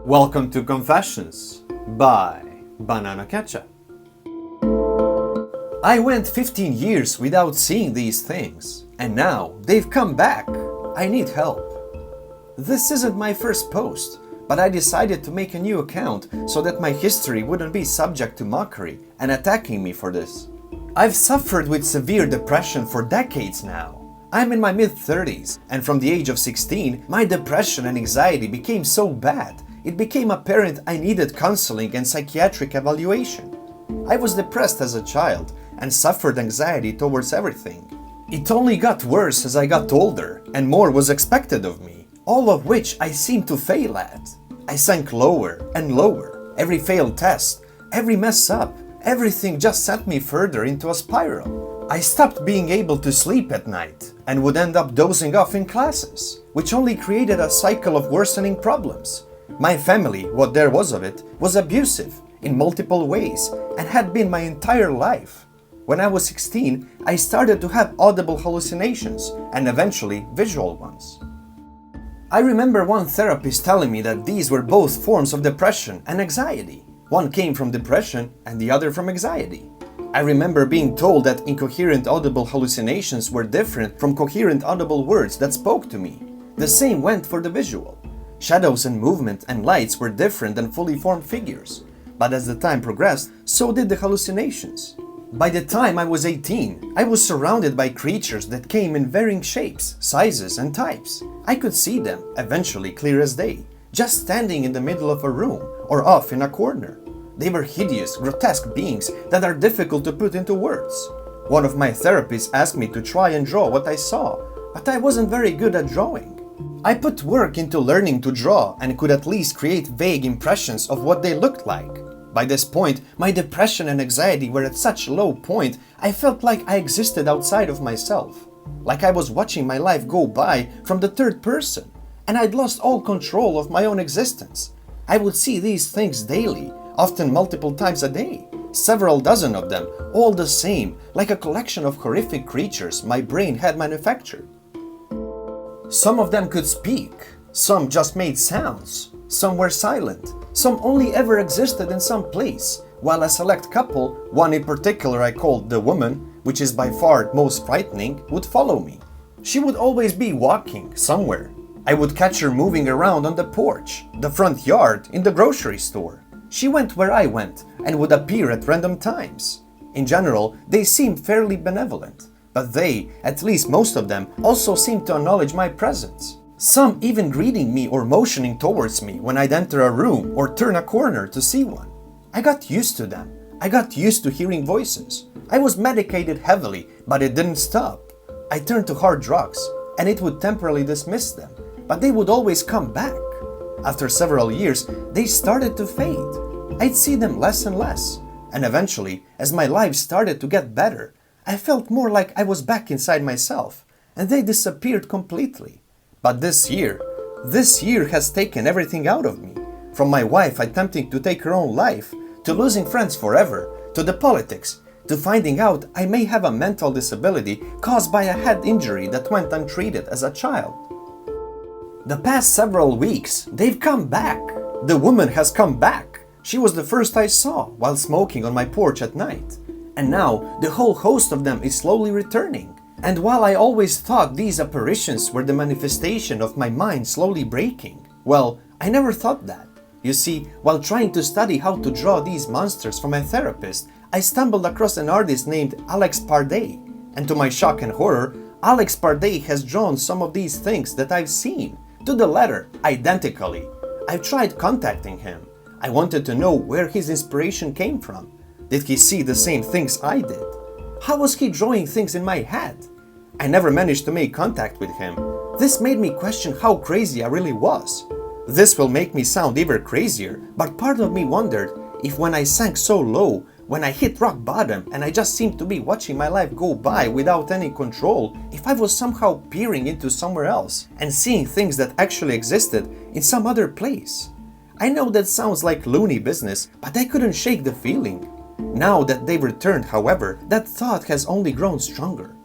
Welcome to Confessions by Banana Ketchup. I went 15 years without seeing these things, and now they've come back. I need help. This isn't my first post, but I decided to make a new account so that my history wouldn't be subject to mockery and attacking me for this. I've suffered with severe depression for decades now. I'm in my mid-30s, and from the age of 16, my depression and anxiety became so bad, it became apparent I needed counseling and psychiatric evaluation. I was depressed as a child and suffered anxiety towards everything. It only got worse as I got older, and more was expected of me, all of which I seemed to fail at. I sank lower and lower. Every failed test, every mess up, everything just sent me further into a spiral. I stopped being able to sleep at night and would end up dozing off in classes, which only created a cycle of worsening problems. My family, what there was of it, was abusive in multiple ways and had been my entire life. When I was 16, I started to have audible hallucinations and eventually visual ones. I remember one therapist telling me that these were both forms of depression and anxiety. One came from depression and the other from anxiety. I remember being told that incoherent audible hallucinations were different from coherent audible words that spoke to me. The same went for the visual. Shadows and movement and lights were different than fully formed figures. But as the time progressed, so did the hallucinations. By the time I was 18, I was surrounded by creatures that came in varying shapes, sizes, and types. I could see them, eventually clear as day, just standing in the middle of a room or off in a corner. They were hideous, grotesque beings that are difficult to put into words. One of my therapists asked me to try and draw what I saw, but I wasn't very good at drawing. I put work into learning to draw and could at least create vague impressions of what they looked like. By this point, my depression and anxiety were at such a low point, I felt like I existed outside of myself. Like I was watching my life go by from the third person, and I'd lost all control of my own existence. I would see these things daily, often multiple times a day, several dozen of them, all the same, like a collection of horrific creatures my brain had manufactured. Some of them could speak, some just made sounds, some were silent, some only ever existed in some place, while a select couple, one in particular I called the woman, which is by far most frightening, would follow me. She would always be walking somewhere. I would catch her moving around on the porch, the front yard, in the grocery store. She went where I went and would appear at random times. In general, they seemed fairly benevolent, but they, at least most of them, also seemed to acknowledge my presence. Some even greeting me or motioning towards me when I'd enter a room or turn a corner to see one. I got used to them. I got used to hearing voices. I was medicated heavily, but it didn't stop. I turned to hard drugs, and it would temporarily dismiss them, but they would always come back. After several years, they started to fade. I'd see them less and less, and eventually, as my life started to get better, I felt more like I was back inside myself, and they disappeared completely. But this year has taken everything out of me. From my wife attempting to take her own life, to losing friends forever, to the politics, to finding out I may have a mental disability caused by a head injury that went untreated as a child. The past several weeks, they've come back. The woman has come back. She was the first I saw while smoking on my porch at night. And now, the whole host of them is slowly returning. And while I always thought these apparitions were the manifestation of my mind slowly breaking, well, I never thought that. You see, while trying to study how to draw these monsters for my therapist, I stumbled across an artist named Alex Pardey. And to my shock and horror, Alex Pardey has drawn some of these things that I've seen, to the letter, identically. I've tried contacting him. I wanted to know where his inspiration came from. Did he see the same things I did? How was he drawing things in my head? I never managed to make contact with him. This made me question how crazy I really was. This will make me sound even crazier, but part of me wondered if when I sank so low, when I hit rock bottom and I just seemed to be watching my life go by without any control, if I was somehow peering into somewhere else and seeing things that actually existed in some other place. I know that sounds like loony business, but I couldn't shake the feeling. Now that they've returned, however, that thought has only grown stronger.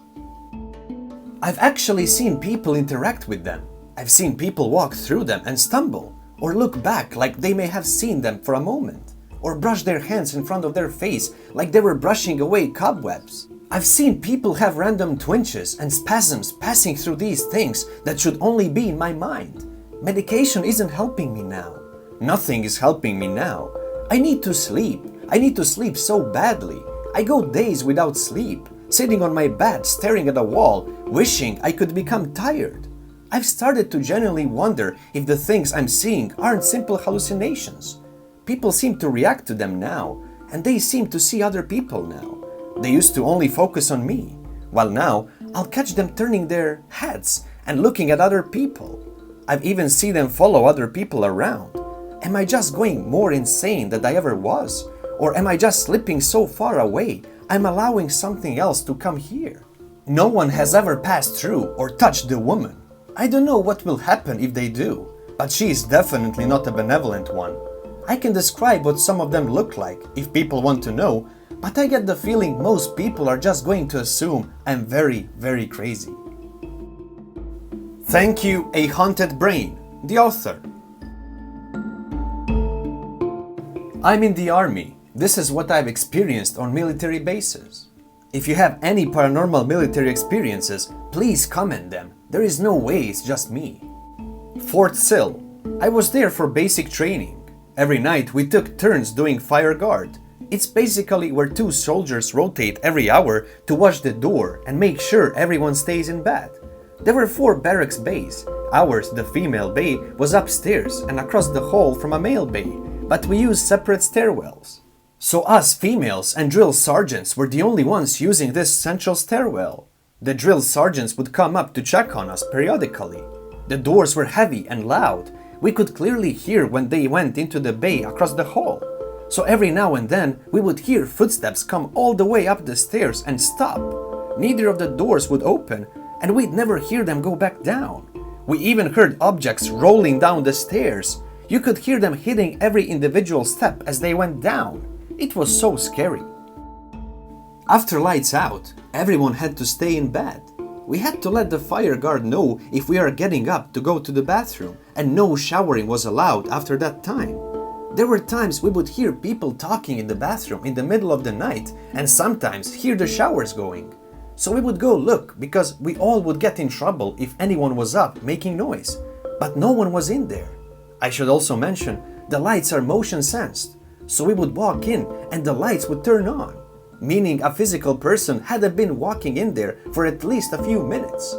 I've actually seen people interact with them. I've seen people walk through them and stumble, or look back like they may have seen them for a moment, or brush their hands in front of their face like they were brushing away cobwebs. I've seen people have random twinges and spasms passing through these things that should only be in my mind. Medication isn't helping me now. Nothing is helping me now. I need to sleep. I need to sleep so badly. I go days without sleep, sitting on my bed staring at a wall, wishing I could become tired. I've started to genuinely wonder if the things I'm seeing aren't simple hallucinations. People seem to react to them now, and they seem to see other people now. They used to only focus on me, while now I'll catch them turning their heads and looking at other people. I've even seen them follow other people around. Am I just going more insane than I ever was? Or am I just slipping so far away I'm allowing something else to come here? No one has ever passed through or touched the woman. I don't know what will happen if they do, but she is definitely not a benevolent one. I can describe what some of them look like if people want to know, but I get the feeling most people are just going to assume I'm very, very crazy. Thank you, Ahauntedbrain, the author. I'm in the army. This is what I've experienced on military bases. If you have any paranormal military experiences, please comment them. There is no way it's just me. Fort Sill. I was there for basic training. Every night we took turns doing fire guard. It's basically where two soldiers rotate every hour to watch the door and make sure everyone stays in bed. There were 4 barracks bays. Ours, the female bay, was upstairs and across the hall from a male bay, but we used separate stairwells. So us females and drill sergeants were the only ones using this central stairwell. The drill sergeants would come up to check on us periodically. The doors were heavy and loud. We could clearly hear when they went into the bay across the hall. So every now and then we would hear footsteps come all the way up the stairs and stop. Neither of the doors would open, and we'd never hear them go back down. We even heard objects rolling down the stairs. You could hear them hitting every individual step as they went down. It was so scary. After lights out, everyone had to stay in bed. We had to let the fire guard know if we are getting up to go to the bathroom, and no showering was allowed after that time. There were times we would hear people talking in the bathroom in the middle of the night and sometimes hear the showers going. So we would go look because we all would get in trouble if anyone was up making noise. But no one was in there. I should also mention, the lights are motion sensed. So we would walk in and the lights would turn on, meaning a physical person had been walking in there for at least a few minutes.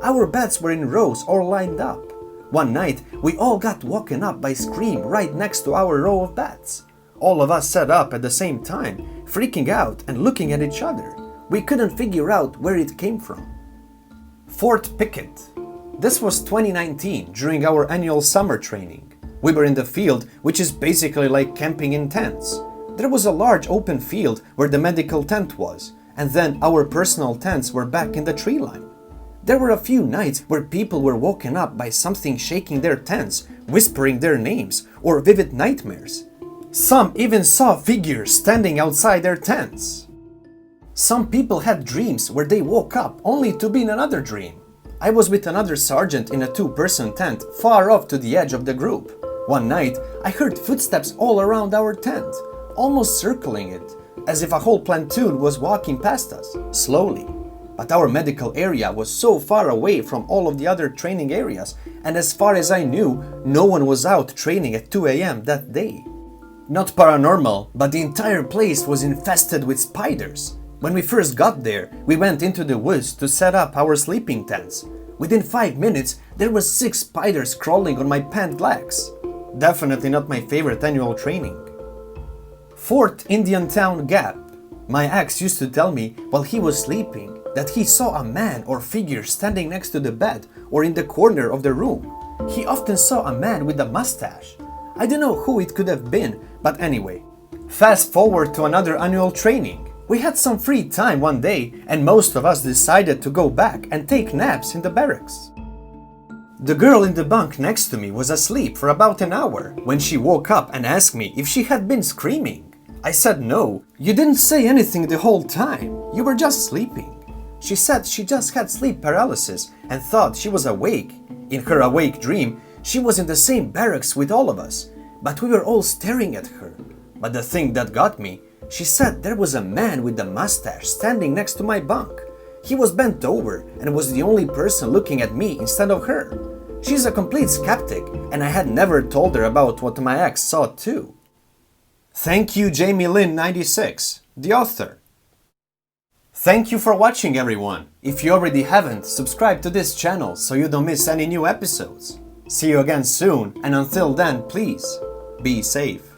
Our beds were in rows all lined up. One night, we all got woken up by a scream right next to our row of beds. All of us sat up at the same time, freaking out and looking at each other. We couldn't figure out where it came from. Fort Pickett. This was 2019 during our annual summer training. We were in the field, which is basically like camping in tents. There was a large open field where the medical tent was, and then our personal tents were back in the tree line. There were a few nights where people were woken up by something shaking their tents, whispering their names, or vivid nightmares. Some even saw figures standing outside their tents. Some people had dreams where they woke up only to be in another dream. I was with another sergeant in a 2-person tent far off to the edge of the group. One night, I heard footsteps all around our tent, almost circling it, as if a whole platoon was walking past us, slowly. But our medical area was so far away from all of the other training areas, and as far as I knew, no one was out training at 2 a.m. that day. Not paranormal, but the entire place was infested with spiders. When we first got there, we went into the woods to set up our sleeping tents. Within 5 minutes, there were 6 spiders crawling on my pant legs. Definitely not my favorite annual training. Fort Indiantown Gap. My ex used to tell me while he was sleeping that he saw a man or figure standing next to the bed or in the corner of the room. He often saw a man with a mustache. I don't know who it could have been, but anyway. Fast forward to another annual training. We had some free time one day and most of us decided to go back and take naps in the barracks. The girl in the bunk next to me was asleep for about an hour when she woke up and asked me if she had been screaming. I said no, you didn't say anything the whole time, you were just sleeping. She said she just had sleep paralysis and thought she was awake. In her awake dream, She was in the same barracks with all of us, but we were all staring at her. But the thing that got me, she said there was a man with a mustache standing next to my bunk. He was bent over and was the only person looking at me instead of her. She's a complete skeptic, and I had never told her about what my ex saw too. Thank you, Jamie Lynn 96, the author. Thank you for watching, everyone. If you already haven't, subscribe to this channel so you don't miss any new episodes. See you again soon, and until then, please, be safe.